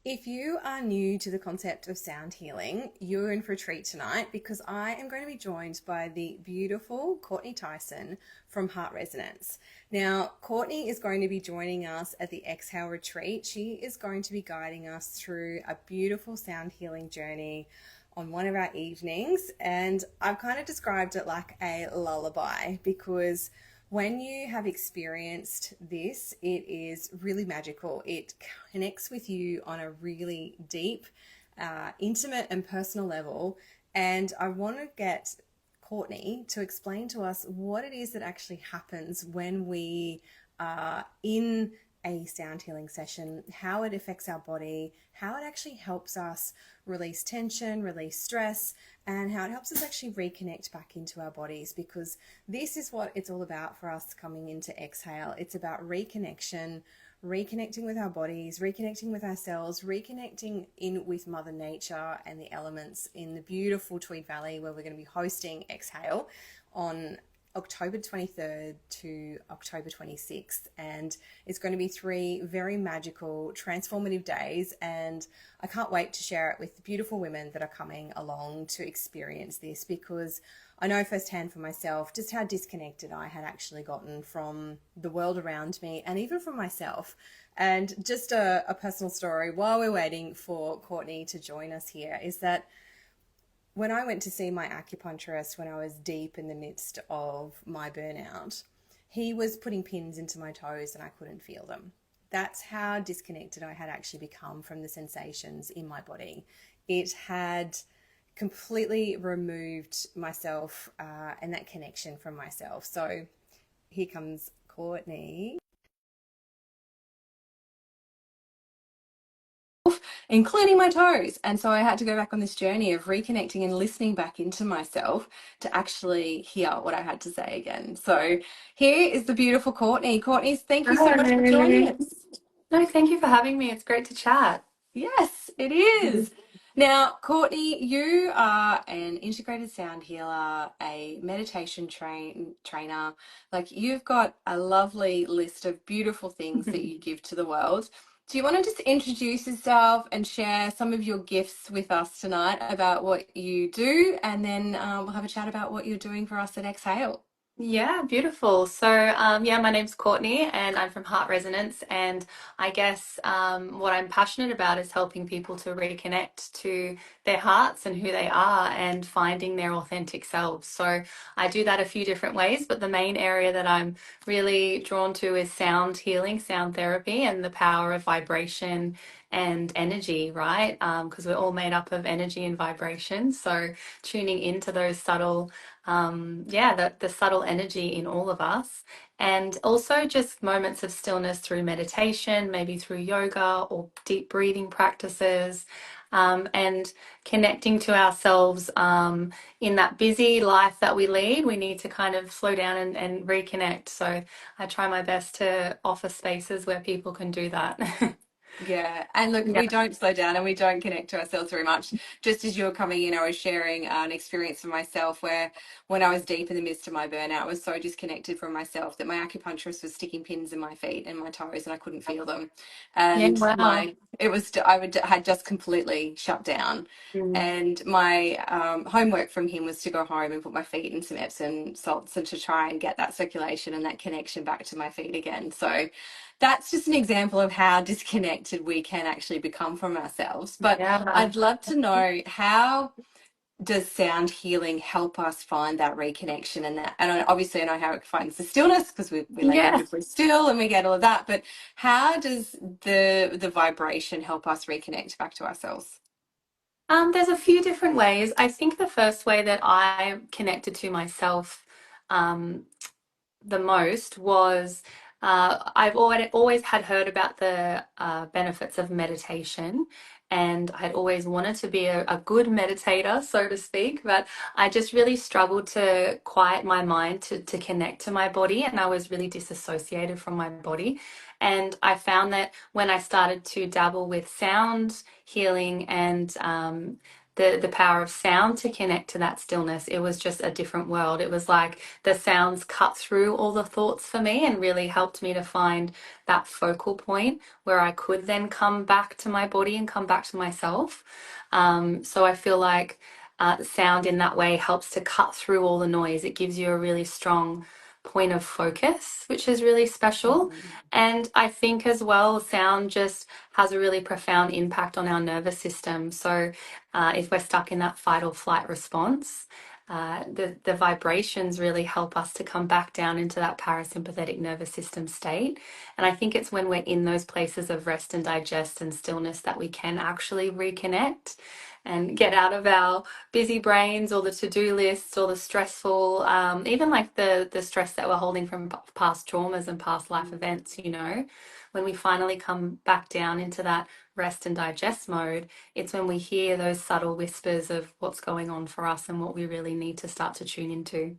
If you are new to the concept of sound healing, you're in for a treat tonight because I am going to be joined by the beautiful Courtney Tyssen from Heart Resonance. Now, Courtney is going to be joining us at the Exhale Retreat. She is going to be guiding us through a beautiful sound healing journey on one of our evenings, and I've kind of described it like a lullaby because when you have experienced this, it is really magical. It connects with you on a really deep, intimate, and personal level. And I want to get Courtney to explain to us what it is that actually happens when we are in a sound healing session, how it affects our body, how it actually helps us release tension, release stress, and how it helps us actually reconnect back into our bodies, because this is what it's all about for us coming into Exhale. It's about reconnection, reconnecting with our bodies, reconnecting with ourselves, reconnecting in with Mother Nature and the elements in the beautiful Tweed Valley, where we're going to be hosting Exhale on October 23rd to October 26th. And it's going to be 3 very magical, transformative days. And I can't wait to share it with the beautiful women that are coming along to experience this, because I know firsthand for myself just how disconnected I had actually gotten from the world around me and even from myself. And just a personal story while we're waiting for Courtney to join us here is that when I went to see my acupuncturist when I was deep in the midst of my burnout, he was putting pins into my toes and I couldn't feel them. That's how disconnected I had actually become from the sensations in my body. It had completely removed myself and that connection from myself. So here comes Courtney, including my toes. And so I had to go back on this journey of reconnecting and listening back into myself to actually hear what I had to say again. So here is the beautiful Courtney. Courtney, thank you so much for joining Hi. us. No, thank you for having me. It's great to chat. Yes, it is. Now, Courtney, you are an integrated sound healer, a meditation trainer. Like, you've got a lovely list of beautiful things that you give to the world. Do you want to just introduce yourself and share some of your gifts with us tonight about what you do? And then we'll have a chat about what you're doing for us at Exhale. Yeah, beautiful. So, yeah, my name's Courtney and I'm from Heart Resonance. And I guess what I'm passionate about is helping people to reconnect to their hearts and who they are and finding their authentic selves. So, I do that a few different ways, but the main area that I'm really drawn to is sound healing, sound therapy, and the power of vibration and energy, right? Because we're all made up of energy and vibration. So, tuning into those subtle yeah, the subtle energy in all of us. And also just moments of stillness through meditation, maybe through yoga or deep breathing practices, and connecting to ourselves in that busy life that we lead. We need to kind of slow down and reconnect. So I try my best to offer spaces where people can do that. Yeah, and look, Yeah. we don't slow down and we don't connect to ourselves very much. Just as you were coming in, I was sharing an experience for myself where when I was deep in the midst of my burnout, I was so disconnected from myself that my acupuncturist was sticking pins in my feet and my toes and I couldn't feel them. Yeah, And wow. had just completely shut down. Mm. And my homework from him was to go home and put my feet in some Epsom salts and to try and get that circulation and that connection back to my feet again. So that's just an example of how disconnected we can actually become from ourselves. But Yeah. I'd love to know, how does sound healing help us find that reconnection and that? And obviously, I know how it finds the stillness because we lay Yeah. beautifully still and we get all of that. But how does the vibration help us reconnect back to ourselves? There's a few different ways. I think the first way that I connected to myself um, the most was I've always had heard about the benefits of meditation, and I'd always wanted to be a good meditator, so to speak, but I just really struggled to quiet my mind to connect to my body, and I was really disassociated from my body. And I found that when I started to dabble with sound healing and the power of sound to connect to that stillness, it was just a different world. It was like the sounds cut through all the thoughts for me and really helped me to find that focal point where I could then come back to my body and come back to myself. So I feel like sound in that way helps to cut through all the noise. It gives you a really strong point of focus, which is really special. Mhm. And I think as well, sound just has a really profound impact on our nervous system. So if we're stuck in that fight or flight response, the vibrations really help us to come back down into that parasympathetic nervous system state. And I think it's when we're in those places of rest and digest and stillness that we can actually reconnect and get out of our busy brains or the to-do lists or the stressful, even like the stress that we're holding from past traumas and past life events, you know. When we finally come back down into that rest and digest mode, it's when we hear those subtle whispers of what's going on for us and what we really need to start to tune into.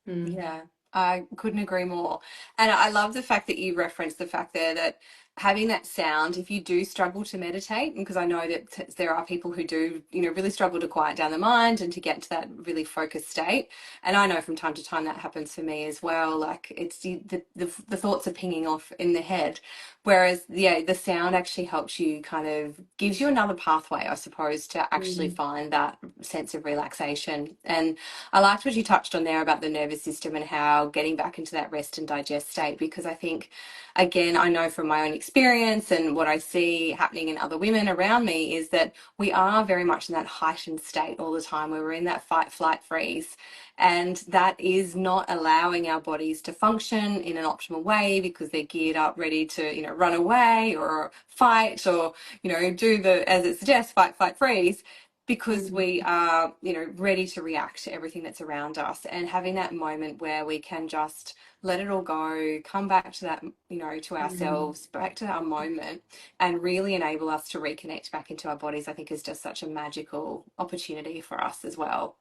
Mm. Yeah, I couldn't agree more. And I love the fact that you referenced the fact there that having that sound, if you do struggle to meditate, because I know that there are people who do, really struggle to quiet down the mind and to get to that really focused state. And I know from time to time that happens for me as well. Like it's the thoughts are pinging off in the head. Whereas, yeah, the sound actually helps you kind of gives you another pathway, I suppose, to actually Mm. find that sense of relaxation. And I liked what you touched on there about the nervous system and how getting back into that rest and digest state, because I think, again, I know from my own experience and what I see happening in other women around me is that we are very much in that heightened state all the time where we're in that fight, flight, freeze. And that is not allowing our bodies to function in an optimal way because they're geared up, ready to, run away or fight or, do the, as it suggests, fight, flight, freeze, because Mm. we are, ready to react to everything that's around us, and having that moment where we can just let it all go, come back to that, to Mm. ourselves, back to our moment, and really enable us to reconnect back into our bodies, I think is just such a magical opportunity for us as well.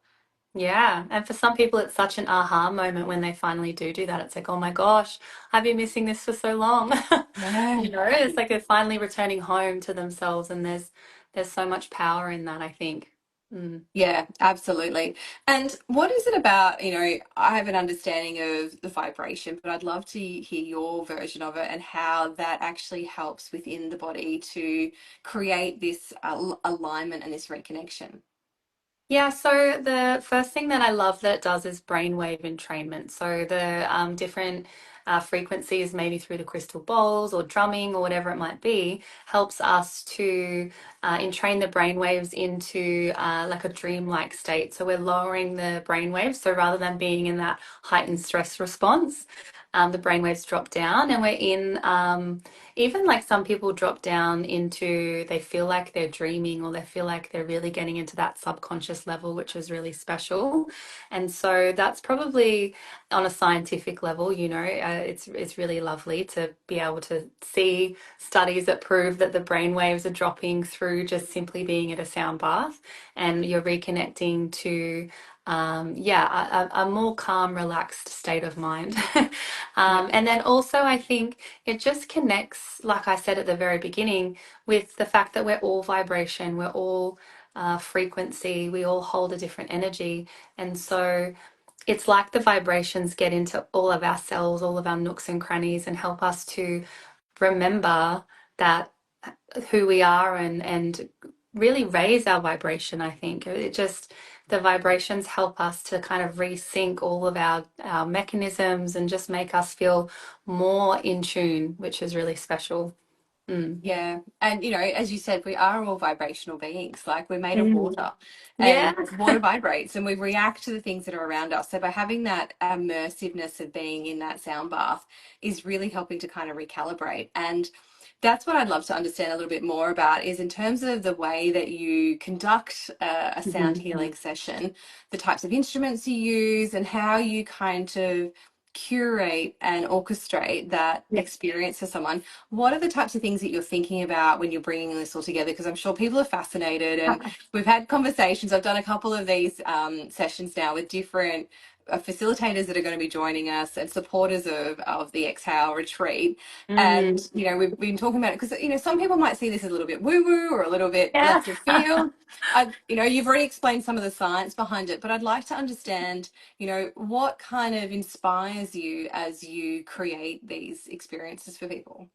Yeah, and for some people, it's such an aha moment when they finally do that. It's like, oh my gosh, I've been missing this for so long. Yeah. You know, it's like they're finally returning home to themselves, and there's so much power in that, I think. Mm. Yeah, absolutely. And what is it about, I have an understanding of the vibration, but I'd love to hear your version of it and how that actually helps within the body to create this alignment and this reconnection. Yeah, so the first thing that I love that it does is brainwave entrainment. So the different frequencies, maybe through the crystal bowls or drumming or whatever it might be, helps us to entrain the brainwaves into like a dreamlike state. So we're lowering the brainwaves. So rather than being in that heightened stress response, the brainwaves drop down, and we're in even like some people drop down into they feel like they're dreaming or they feel like they're really getting into that subconscious level, which is really special. And so that's probably on a scientific level, it's really lovely to be able to see studies that prove that the brain waves are dropping through just simply being at a sound bath, and you're reconnecting to yeah, a more calm, relaxed state of mind. Yeah. And then also, I think it just connects, like I said at the very beginning, with the fact that we're all vibration, we're all frequency, we all hold a different energy. And so it's like the vibrations get into all of our cells, all of our nooks and crannies, and help us to remember that who we are and really raise our vibration. I think it just the vibrations help us to kind of resync all of our mechanisms and just make us feel more in tune, which is really special. Mm. Yeah. And, as you said, we are all vibrational beings. Like we're made of Mm. water Yeah. and water vibrates and we react to the things that are around us. So by having that immersiveness of being in that sound bath is really helping to kind of recalibrate. And that's what I'd love to understand a little bit more about is in terms of the way that you conduct a sound Mhm. healing session, the types of instruments you use and how you kind of curate and orchestrate that Yeah. experience for someone. What are the types of things that you're thinking about when you're bringing this all together? Because I'm sure people are fascinated, and we've had conversations. I've done a couple of these sessions now with different facilitators that are going to be joining us and supporters of the Exhale retreat. And, Mm, we've been talking about it because, some people might see this as a little bit woo-woo or a little bit yeah. left of field. You've already explained some of the science behind it, but I'd like to understand, what kind of inspires you as you create these experiences for people.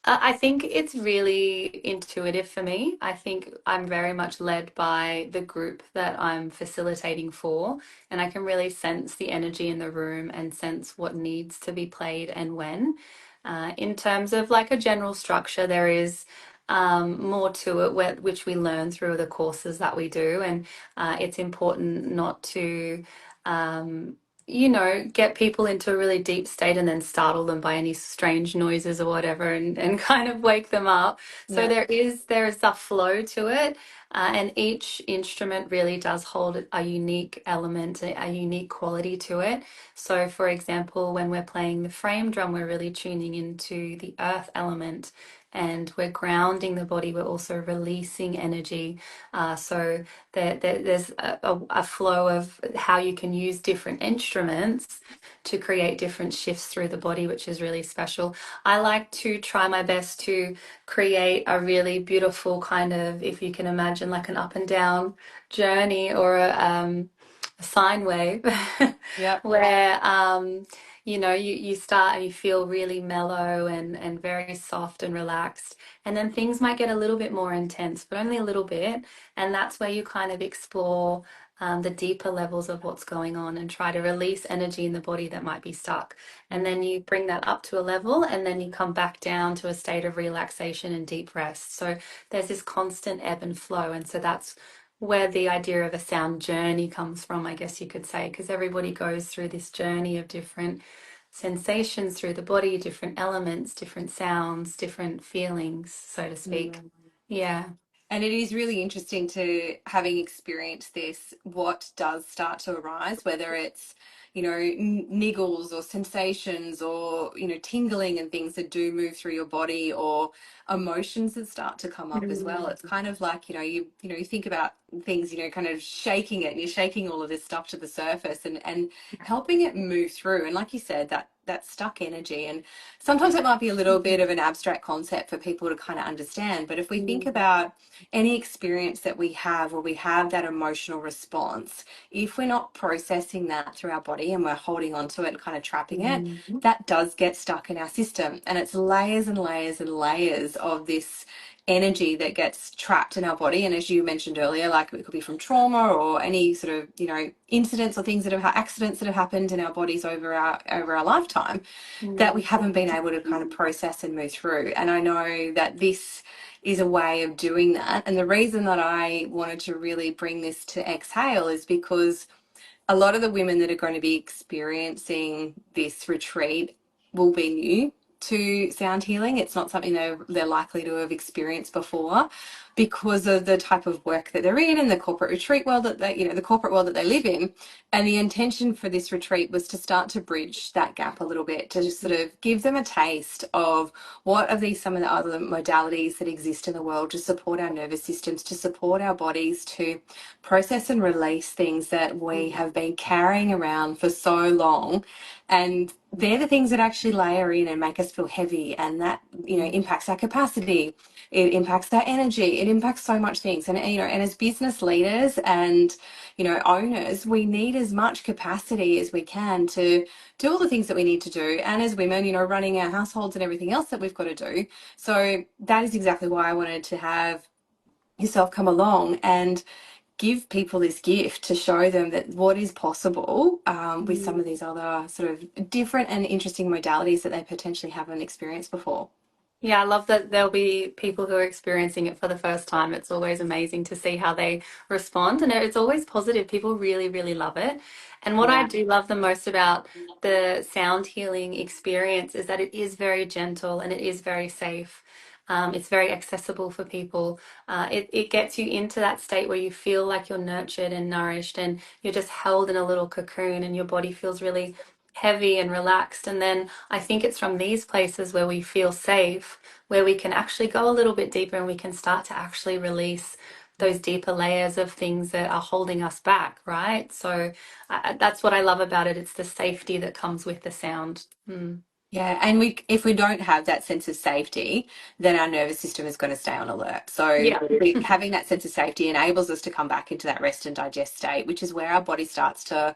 I think it's really intuitive for me. I think I'm very much led by the group that I'm facilitating for, and I can really sense the energy in the room and sense what needs to be played and when. In terms of like a general structure, there is more to it, which we learn through the courses that we do, and it's important not to. Um, get people into a really deep state and then startle them by any strange noises or whatever and kind of wake them up. So Yeah. there is a flow to it. And each instrument really does hold a unique element, a unique quality to it. So, for example, when we're playing the frame drum, we're really tuning into the earth element and we're grounding the body. We're also releasing energy. So there's a flow of how you can use different instruments to create different shifts through the body, which is really special. I like to try my best to create a really beautiful kind of, if you can imagine, like an up and down journey or a sine wave, Yep. where you start and you feel really mellow and very soft and relaxed, and then things might get a little bit more intense, but only a little bit, and that's where you kind of explore the deeper levels of what's going on and try to release energy in the body that might be stuck. And then you bring that up to a level and then you come back down to a state of relaxation and deep rest. So there's this constant ebb and flow. And so that's where the idea of a sound journey comes from, I guess you could say, because everybody goes through this journey of different sensations through the body, different elements, different sounds, different feelings, so to speak. Mm. Yeah. And it is really interesting to, having experienced this, what does start to arise, whether it's, niggles or sensations or, tingling and things that do move through your body, or emotions that start to come up as well. Mm. It's kind of like, you think about things, kind of shaking it, and you're shaking all of this stuff to the surface and helping it move through. And like you said, that stuck energy. And sometimes it might be a little bit of an abstract concept for people to kind of understand. But if we think Mm. about any experience that we have where we have that emotional response, if we're not processing that through our body and we're holding on to it and kind of trapping it, Mm. that does get stuck in our system. And it's layers and layers and layers of this energy that gets trapped in our body. And as you mentioned earlier, like it could be from trauma or any sort of, incidents or things that have accidents that have happened in our bodies over our lifetime, that we Mm. haven't been able to kind of process and move through. And I know that this is a way of doing that. And the reason that I wanted to really bring this to Exhale is because a lot of the women that are going to be experiencing this retreat will be new to sound healing. It's not something they're likely to have experienced before, because of the type of work that they're in and the corporate retreat world that the corporate world that they live in. And the intention for this retreat was to start to bridge that gap a little bit, to just sort of give them a taste of what are these, some of the other modalities that exist in the world to support our nervous systems, to support our bodies, to process and release things that we have been carrying around for so long. And they're the things that actually layer in and make us feel heavy, and that impacts our capacity, it impacts our energy, it impacts so much things. And and as business leaders and owners, we need as much capacity as we can to do all the things that we need to do, and as women, running our households and everything else that we've got to do. So that is exactly why I wanted to have yourself come along and give people this gift, to show them that what is possible, with some of Mm. these other sort of different and interesting modalities that they potentially haven't experienced before. Yeah, I love that there'll be people who are experiencing it for the first time. It's always amazing to see how they respond, and it's always positive. People really, really love it. And what I Yeah. do love the most about the sound healing experience is that it is very gentle and it is very safe. It's very accessible for people. It gets you into that state where you feel like you're nurtured and nourished and you're just held in a little cocoon and your body feels really heavy and relaxed. And then I think it's from these places where we feel safe, where we can actually go a little bit deeper and we can start to actually release those deeper layers of things that are holding us back, right? So that's what I love about it. It's the safety that comes with the sound. Yeah, and if we don't have that sense of safety, then our nervous system is going to stay on alert. So Yeah. having that sense of safety enables us to come back into that rest and digest state, which is where our body starts to,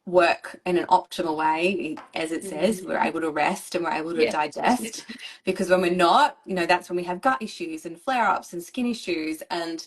work in an optimal way. As it says, we're able to rest and we're able to Yeah. digest. Because when we're not, that's when we have gut issues and flare-ups and skin issues. And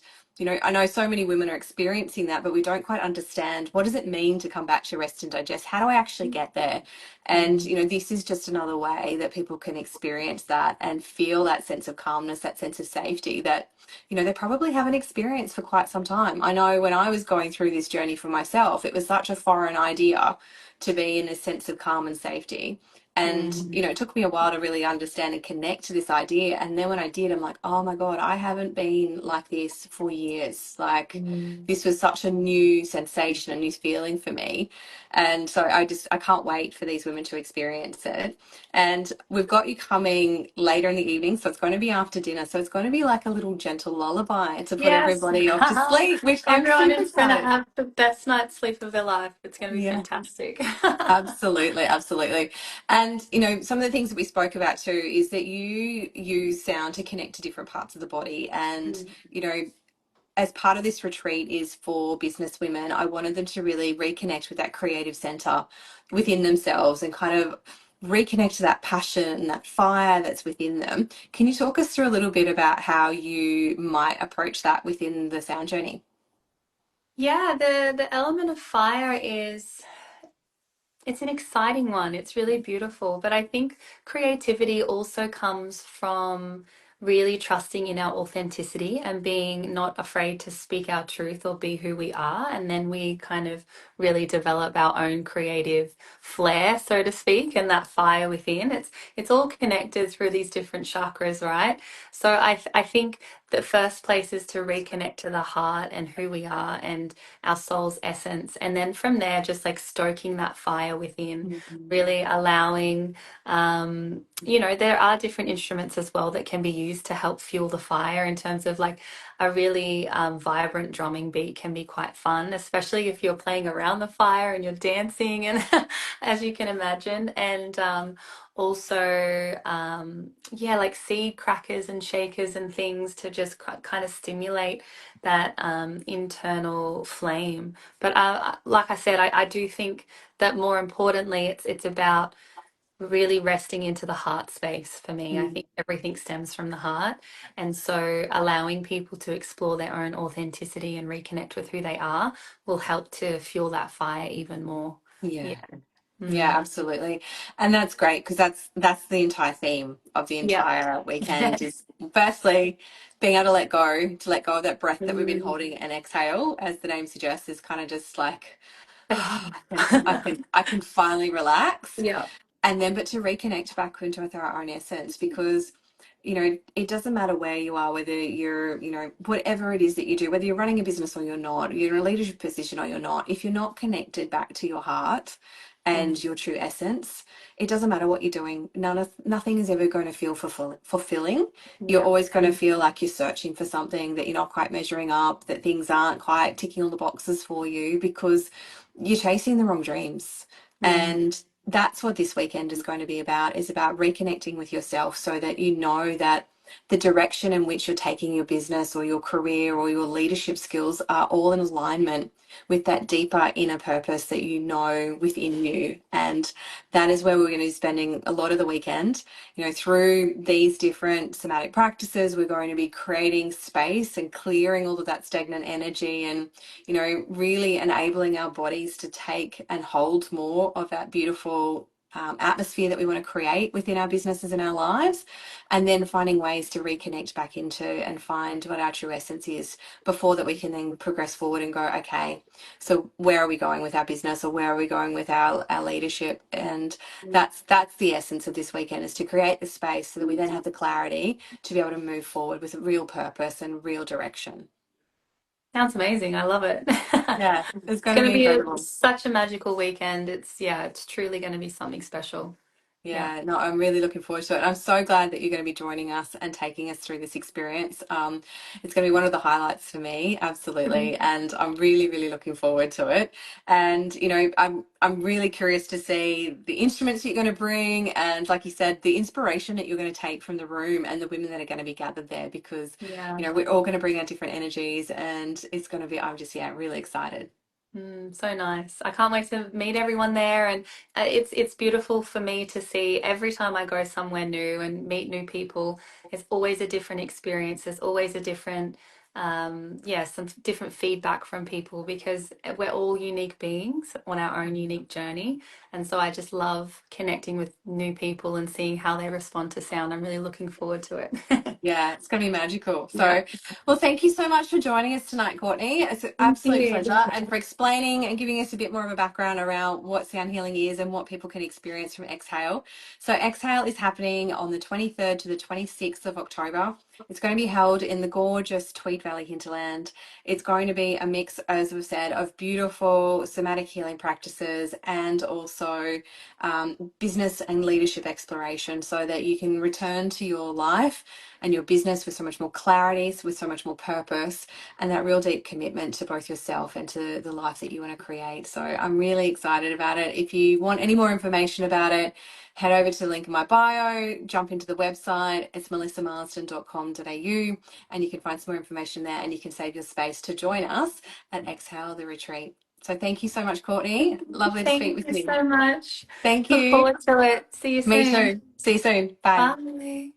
I know so many women are experiencing that, but we don't quite understand, what does it mean to come back to rest and digest? How do I actually get there? And this is just another way that people can experience that and feel that sense of calmness, that sense of safety that they probably haven't experienced for quite some time. I know when I was going through this journey for myself, it was such a foreign idea to be in a sense of calm and safety. And, it took me a while to really understand and connect to this idea. And then when I did, I'm like, oh my God, I haven't been like this for years. Like, this was such a new sensation, a new feeling for me. And so I can't wait for these women to experience it. And we've got you coming later in the evening. So it's going to be after dinner. So it's going to be like a little gentle lullaby to put Yes. everybody off to sleep, which I'm Everyone super is going to excited. have the best night's sleep of their life. It's going to be Yeah. fantastic. Absolutely, absolutely. And some of the things that we spoke about too is that you use sound to connect to different parts of the body. And, as part of this retreat is for business women, I wanted them to really reconnect with that creative center within themselves and kind of reconnect to that passion, that fire that's within them. Can you talk us through a little bit about how you might approach that within the sound journey? Yeah, the element of fire is it's an exciting one. It's really beautiful. But I think creativity also comes from really trusting in our authenticity and being not afraid to speak our truth or be who we are. And then we kind of really develop our own creative flair, so to speak, and that fire within. It's all connected through these different chakras, right? So I think the first place is to reconnect to the heart and who we are and our soul's essence. And then from there, just like stoking that fire within, really allowing, there are different instruments as well that can be used to help fuel the fire in terms of like a really vibrant drumming beat can be quite fun, especially if you're playing around the fire and you're dancing and as you can imagine. And also, yeah, like seed crackers and shakers and things to just kind of stimulate that internal flame. But like I said, I do think that more importantly, it's about really resting into the heart space for me. I think everything stems from the heart. And so allowing people to explore their own authenticity and reconnect with who they are will help to fuel that fire even more. Yeah. Yeah. Yeah, absolutely. And that's great because that's the entire theme of the Yeah. entire weekend is firstly being able to let go of that breath that we've been Mm. holding and exhale, as the name suggests, is kind of just like Yeah. I can finally relax. Yeah. And then but to reconnect back into with our own essence because it doesn't matter where you are, whether you're whatever it is that you do, whether you're running a business or you're not, you're in a leadership position or you're not, if you're not connected back to your heart and your true essence, it doesn't matter what you're doing. Nothing is ever going to feel fulfilling. You're Yeah. always going to feel like you're searching for something, that you're not quite measuring up, that things aren't quite ticking all the boxes for you because you're chasing the wrong dreams. And that's what this weekend is going to be about, is about reconnecting with yourself so that you know that the direction in which you're taking your business or your career or your leadership skills are all in alignment with that deeper inner purpose that you know within you. And that is where we're going to be spending a lot of the weekend. Through these different somatic practices, we're going to be creating space and clearing all of that stagnant energy and, really enabling our bodies to take and hold more of that beautiful atmosphere that we want to create within our businesses and our lives, and then finding ways to reconnect back into and find what our true essence is before that we can then progress forward and go, okay, so where are we going with our business or where are we going with our leadership? And that's the essence of this weekend, is to create the space so that we then have the clarity to be able to move forward with real purpose and real direction. Sounds amazing. I love it. Yeah, it's It's going to going to be be incredible. such a magical weekend. It's truly going to be something special. Yeah. Yeah, no, I'm really looking forward to it. I'm so glad that you're going to be joining us and taking us through this experience. It's going to be one of the highlights for me, absolutely, and I'm really, really looking forward to it. And I'm really curious to see the instruments that you're going to bring, and like you said, the inspiration that you're going to take from the room and the women that are going to be gathered there, because Yeah. we're all going to bring our different energies, and it's going to be. I'm just really excited. So nice. I can't wait to meet everyone there, and it's beautiful for me to see every time I go somewhere new and meet new people. It's always a different experience. There's always a different some different feedback from people, because we're all unique beings on our own unique journey. And so I just love connecting with new people and seeing how they respond to sound. I'm really looking forward to it. Yeah, it's going to be magical. Yeah. So, well, thank you so much for joining us tonight, Courtney. It's an Thank absolute you. pleasure, and for explaining and giving us a bit more of a background around what sound healing is and what people can experience from Exhale. So, Exhale is happening on the 23rd to the 26th of October. It's going to be held in the gorgeous Tweed Valley hinterland. It's going to be a mix, as we've said, of beautiful somatic healing practices and also business and leadership exploration, so that you can return to your life and your business with so much more clarity, with so much more purpose, and that real deep commitment to both yourself and to the life that you want to create. So I'm really excited about it. If you want any more information about it, head over to the link in my bio, jump into the website. It's melissamarsden.com.au, and you can find some more information there, and you can save your space to join us at Exhale the Retreat. So thank you so much, Courtney. Lovely to speak Thank with you you. so much. Thank Look you. forward to it. See you Me soon. too. See you soon. Bye. Bye.